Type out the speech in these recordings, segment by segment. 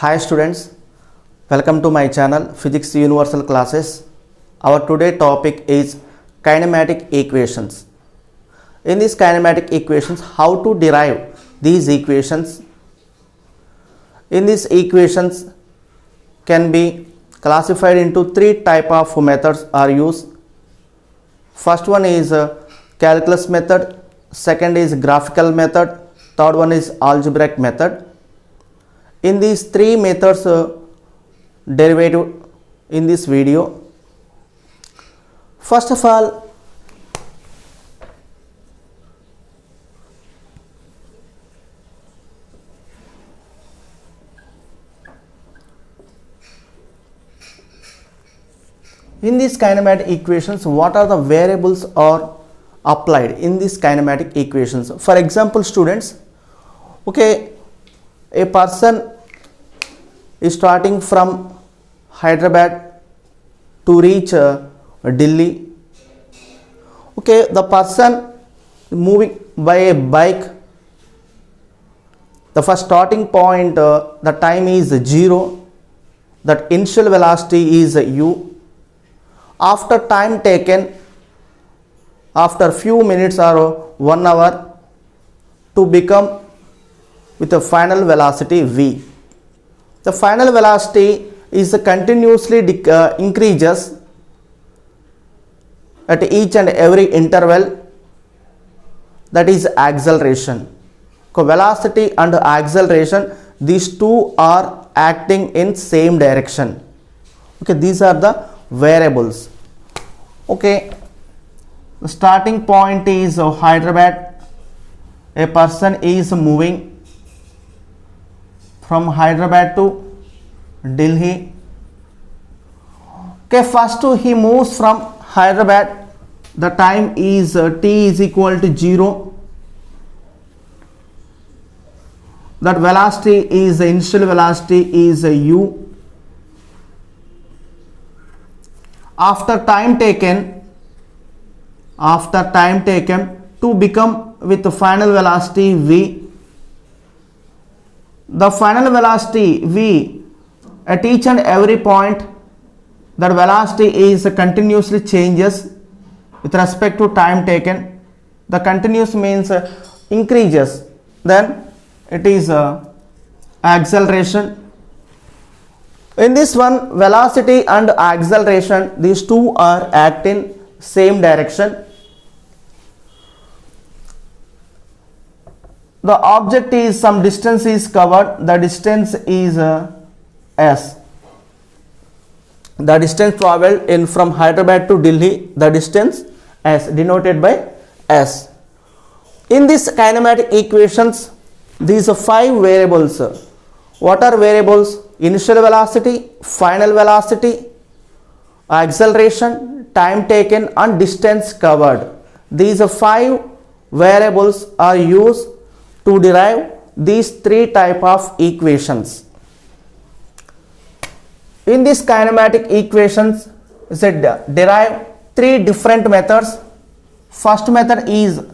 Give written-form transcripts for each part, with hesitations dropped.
Hi students, welcome to my channel Physics Universal Classes. Our today topic is kinematic equations. In these kinematic equations, how to derive these equations. In these equations can be classified into three type of methods are used. First one is calculus method, second is graphical method, third one is algebraic method. In these three methods derivative in this video. First of all, in these kinematic equations, what are the variables are applied in these kinematic equations? For example, students, okay, a person is starting from Hyderabad to reach Delhi. Okay, the person moving by a bike. The first starting point, the time is 0. That initial velocity is u. After time taken, after few minutes or 1 hour, to become with a final velocity v. The final velocity is continuously increases at each and every interval, that is acceleration. So velocity and acceleration, these two are acting in same direction. Okay, these are the variables. Okay, the starting point is Hyderabad. A person is moving from Hyderabad to Delhi. Okay, first he moves from Hyderabad. The time is t is equal to 0. That velocity is the initial velocity is u. After time taken to become with the final velocity v. The final velocity v at each and every point, that velocity is continuously changes with respect to time taken. The continuous means increases, then it is acceleration. In this one, velocity and acceleration, these two are acting same direction. The object is some distance is covered, the distance is s. The distance traveled in from Hyderabad to Delhi, the distance s, denoted by s. In this kinematic equations, these are 5 variables. What are variables? Initial velocity, final velocity, acceleration, time taken and distance covered. These are 5 variables are used to derive these 3 type of equations. In this kinematic equations, derive 3 different methods. First method is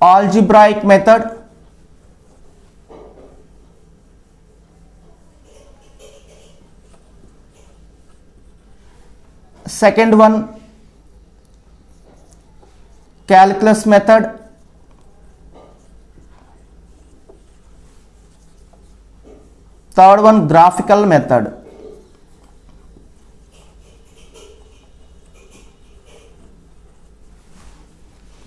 algebraic method. Second one, calculus method. Third one, graphical method.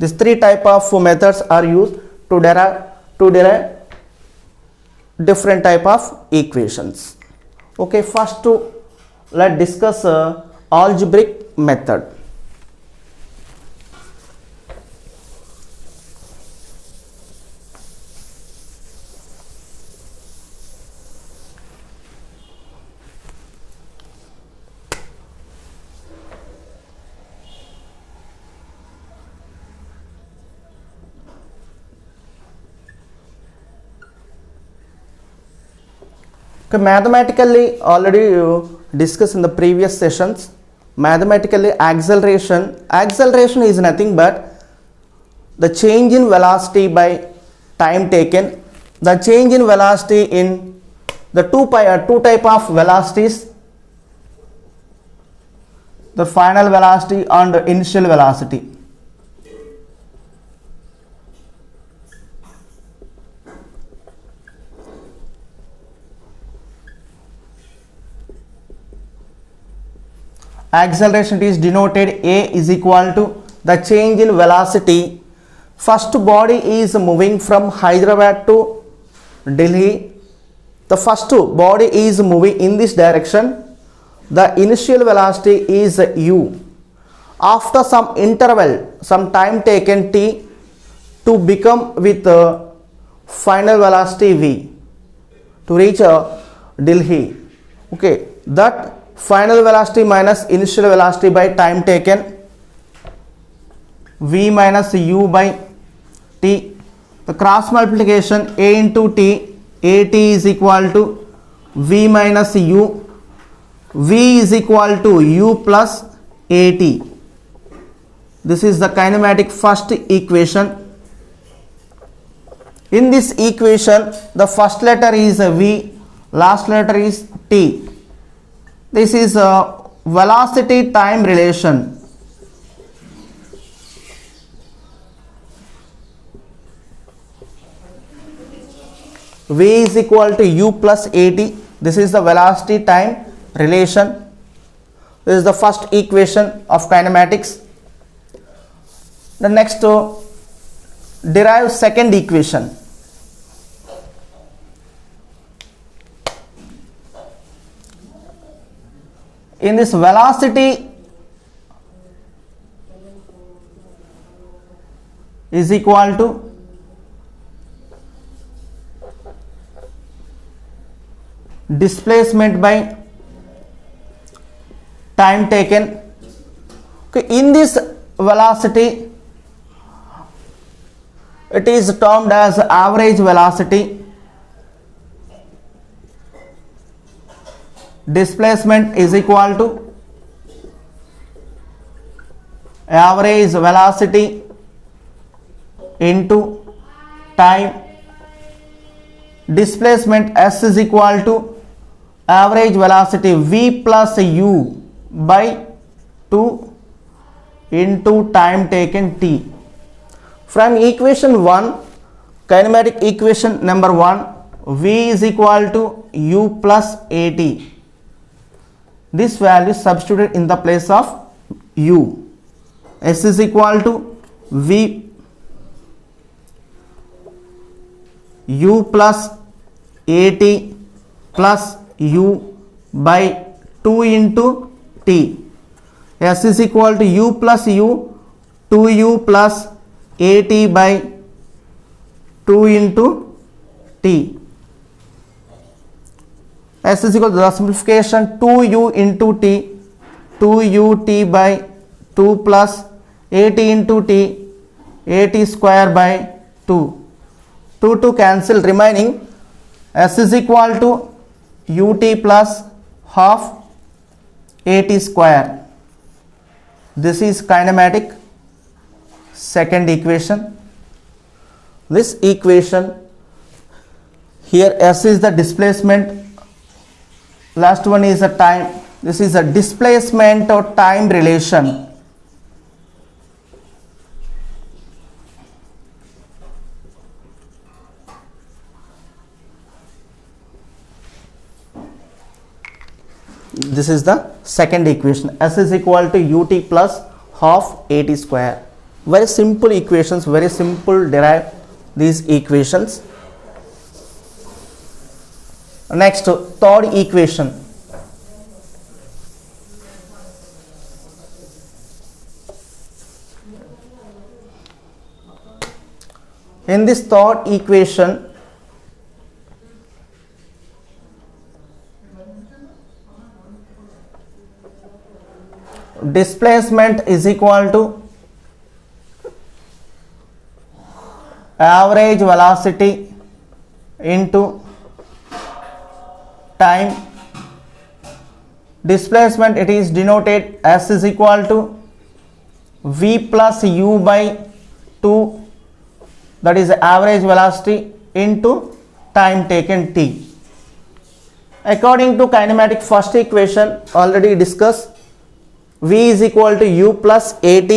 These 3 type of methods are used to derive different type of equations. Okay, first let's discuss algebraic method. Okay, mathematically already discussed in the previous sessions. Mathematically, acceleration is nothing but the change in velocity by time taken. The change in velocity in the two type of velocities, the final velocity and initial velocity. Acceleration is denoted A is equal to the change in velocity. First body is moving from Hyderabad to Delhi. The first body is moving in this direction. The initial velocity is u. After some interval, some time taken t to become with final velocity v to reach Delhi. Okay, that final velocity minus initial velocity by time taken v minus u by t. The cross multiplication a into t, at is equal to v minus u, v is equal to u plus at. This is the kinematic first equation. In this equation, the first letter is v, last letter is t. This is a velocity time relation. V is equal to u plus at. This is the velocity time relation. This is the first equation of kinematics. The next derive second equation. In this velocity is equal to displacement by time taken. Okay, in this velocity it is termed as average velocity. Displacement is equal to average velocity into time. Displacement s is equal to average velocity v plus u by 2 into time taken t. From equation 1, kinematic equation number 1, v is equal to u plus at. This value substituted in the place of u. S is equal to v u plus at plus u by 2 into t. S is equal to u plus u, 2u plus at by 2 into t. S is equal to the simplification 2u into t, 2ut by 2 plus at into t, at square by 2. 2 to cancel, remaining s is equal to ut plus half at square. This is kinematic second equation. This equation, here s is the displacement, last one is a time. This is a displacement or time relation. This is the second equation. S is equal to ut plus half at square. Very simple equations, very simple derive these equations. Next, third equation. In this third equation, displacement is equal to average velocity into time. Displacement, it is denoted s is equal to v plus u by 2, that is average velocity into time taken t. According to kinematic first equation already discussed, V is equal to U plus AT.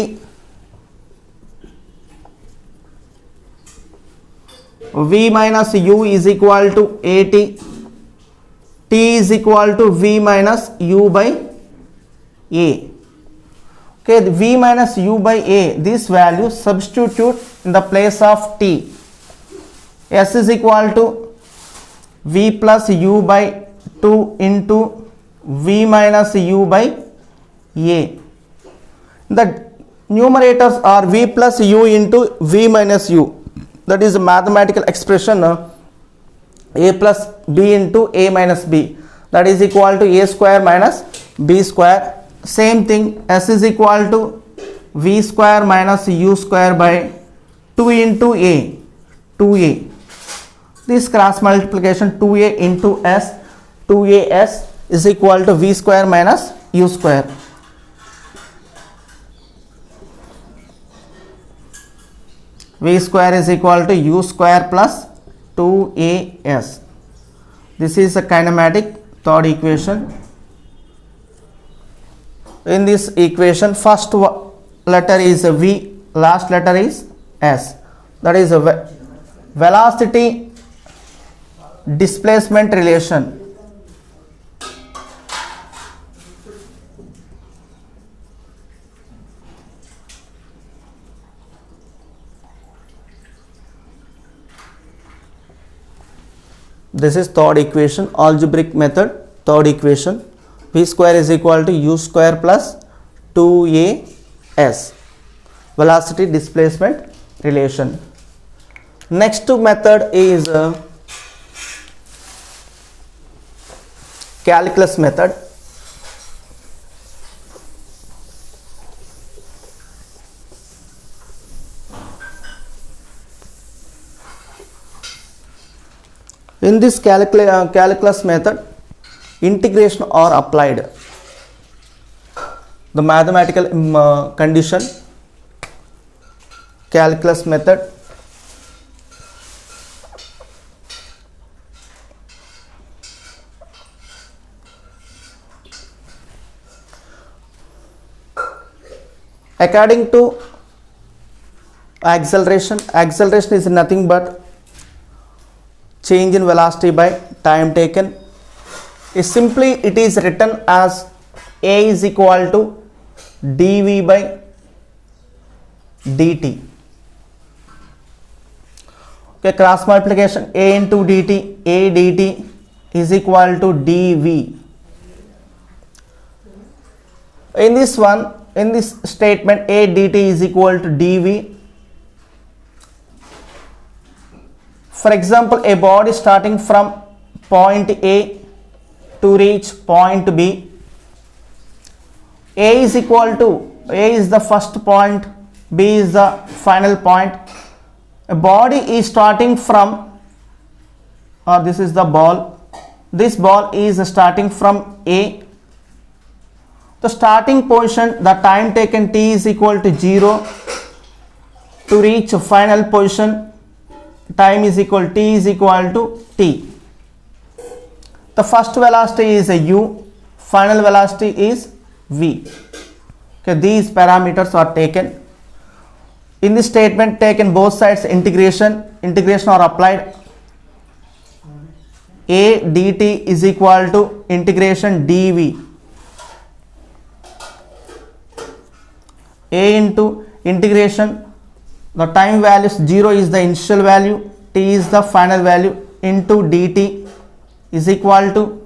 V minus U is equal to AT. T is equal to V minus U by A. Okay, the V minus U by A, this value substitute in the place of T. S is equal to V plus U by 2 into V minus U by A. The numerators are V plus U into V minus U. That is a mathematical expression A plus B into A minus B. That is equal to A square minus B square. Same thing, S is equal to V square minus U square by 2 into A, 2A. This cross multiplication 2A into S, 2AS is equal to V square minus U square. V square is equal to U square plus 2AS. This is a kinematic third equation. In this equation, first letter is V, last letter is S. That is a velocity displacement relation. This is third equation, algebraic method, third equation. V square is equal to U square plus 2AS, velocity displacement relation. Next method is calculus method. In this calculus method, integration are applied. The mathematical condition, calculus method. According to acceleration is nothing but change in velocity by time taken. Simply it is written as A is equal to dV by dt. Okay, cross multiplication A into dt, A dt is equal to dV. In this one, in this statement, A dt is equal to dV. For example, a body starting from point A to reach point B. A is equal to, A is the first point, B is the final point. A body is starting from, or this is the ball. This ball is starting from A. The starting position, the time taken t is equal to 0. To reach final position, time is equal, t is equal to t. The first velocity is a u, final velocity is v. Okay, these parameters are taken. In this statement, taken both sides integration are applied. A dt is equal to integration dv. A into integration, the time values 0 is the initial value, t is the final value, into dt is equal to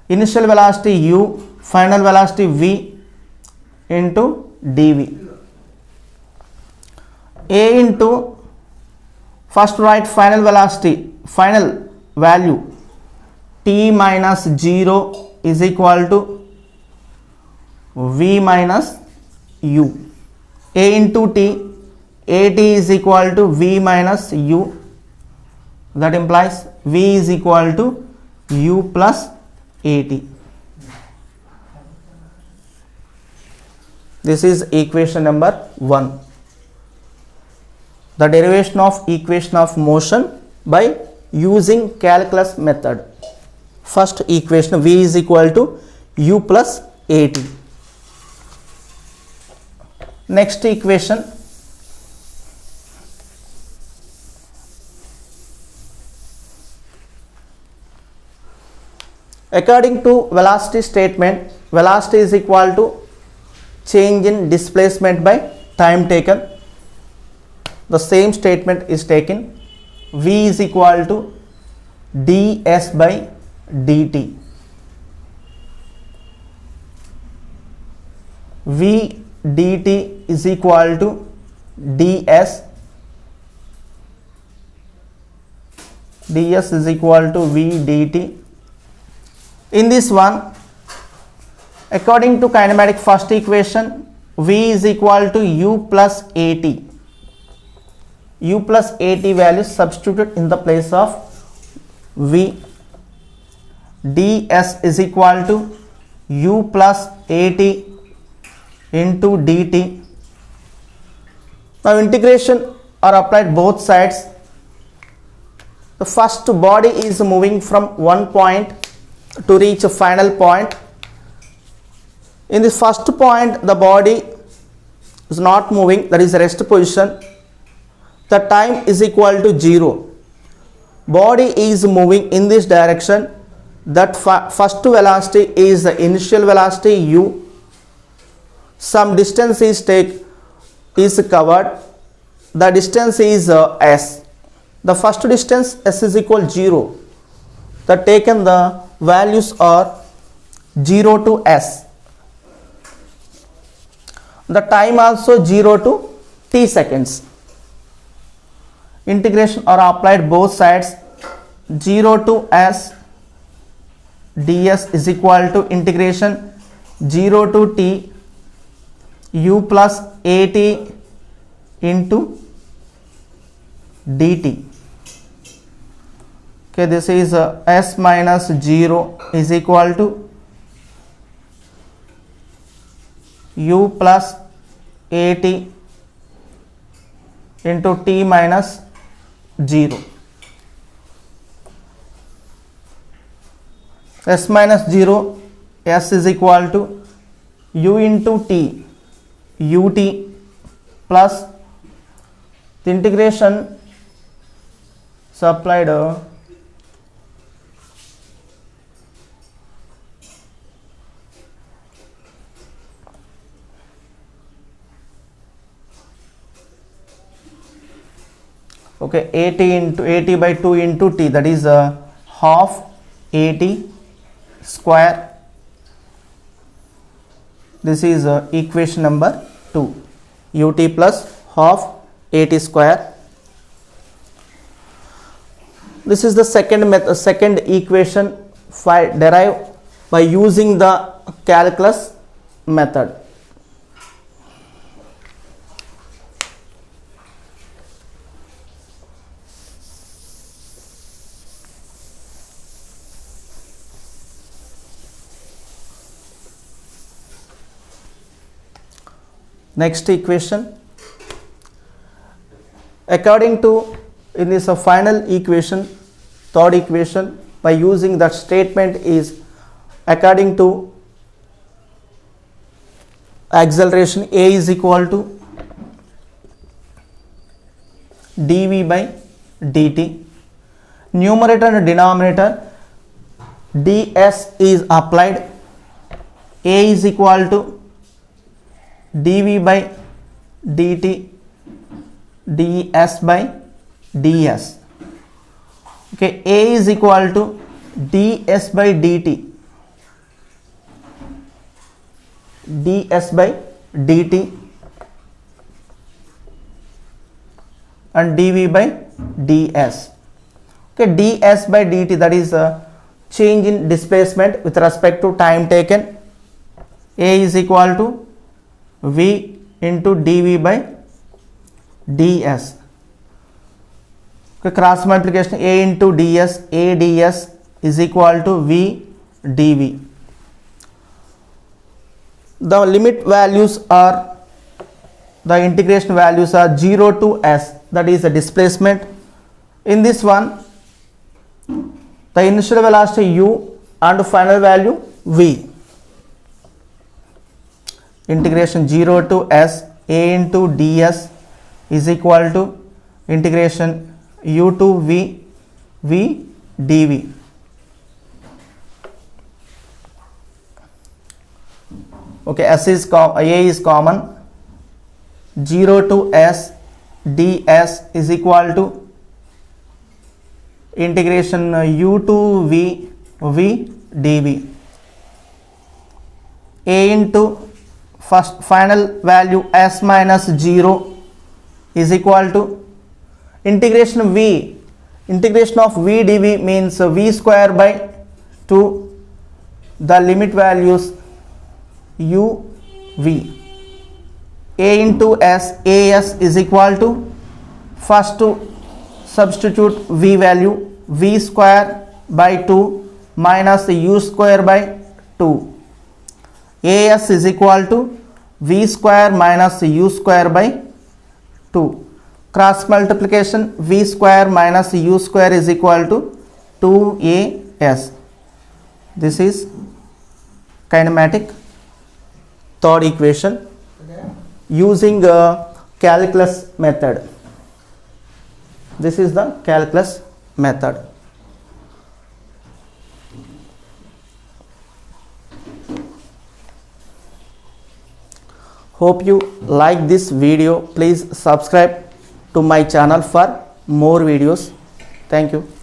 initial velocity u, final velocity v into dv. A into, first write final velocity, final value t minus 0 is equal to v minus u. A into t, at is equal to v minus u. That implies v is equal to u plus at. This is equation number 1. The derivation of equation of motion by using calculus method. first equation v is equal to u plus at. Next equation, according to velocity statement, velocity is equal to change in displacement by time taken. The same statement is taken. V is equal to ds by dt. V dt is equal to ds. ds is equal to v dt. In this one, according to kinematic first equation, v is equal to u plus at. U plus at value substituted in the place of v. ds is equal to u plus at into dt. Now integration are applied both sides. The first body is moving from one point to reach a final point. In the first point, the body is not moving, that is rest position. The time is equal to 0. Body is moving in this direction. That first velocity is the initial velocity u. Some distance is covered. The distance is s. The first distance s is equal to 0. The taken the values are 0 to s. The time also 0 to t seconds. Integration are applied both sides. 0 to s ds is equal to integration 0 to t u plus at into dt. Okay, this is s minus 0 is equal to u plus at into t minus 0. S minus 0, s is equal to u into t, ut plus the integration supplied okay, at by 2 into t, that is half at square. This is equation number 2, ut plus half at square. This is the second equation derived by using the calculus method. Next equation, according to in this final equation, third equation, by using that statement is according to acceleration a is equal to dv by dt. Numerator and denominator ds is applied. A is equal to dv by dt ds by ds. Okay, a is equal to ds by dt ds by dt and dv by ds. Okay, ds by dt, that is a change in displacement with respect to time taken. A is equal to v into dv by ds. Okay, cross multiplication a into ds, a ds is equal to v dv. The limit values are, the integration values are 0 to s, that is the displacement. In this one, the initial velocity u and final value v. Integration 0 to s a into ds is equal to integration u to v dv. Okay, a is common. 0 to s ds is equal to integration u to v dv. A into first final value s minus 0 is equal to integration of v dv means v square by 2. The limit values u v. A into s as is equal to, first to substitute v value, v square by 2 minus u square by 2. As is equal to v square minus u square by 2. Cross multiplication, v square minus u square is equal to 2as. This is kinematic third equation using calculus method. This is the calculus method. Hope you like this video. Please subscribe to my channel for more videos. Thank you.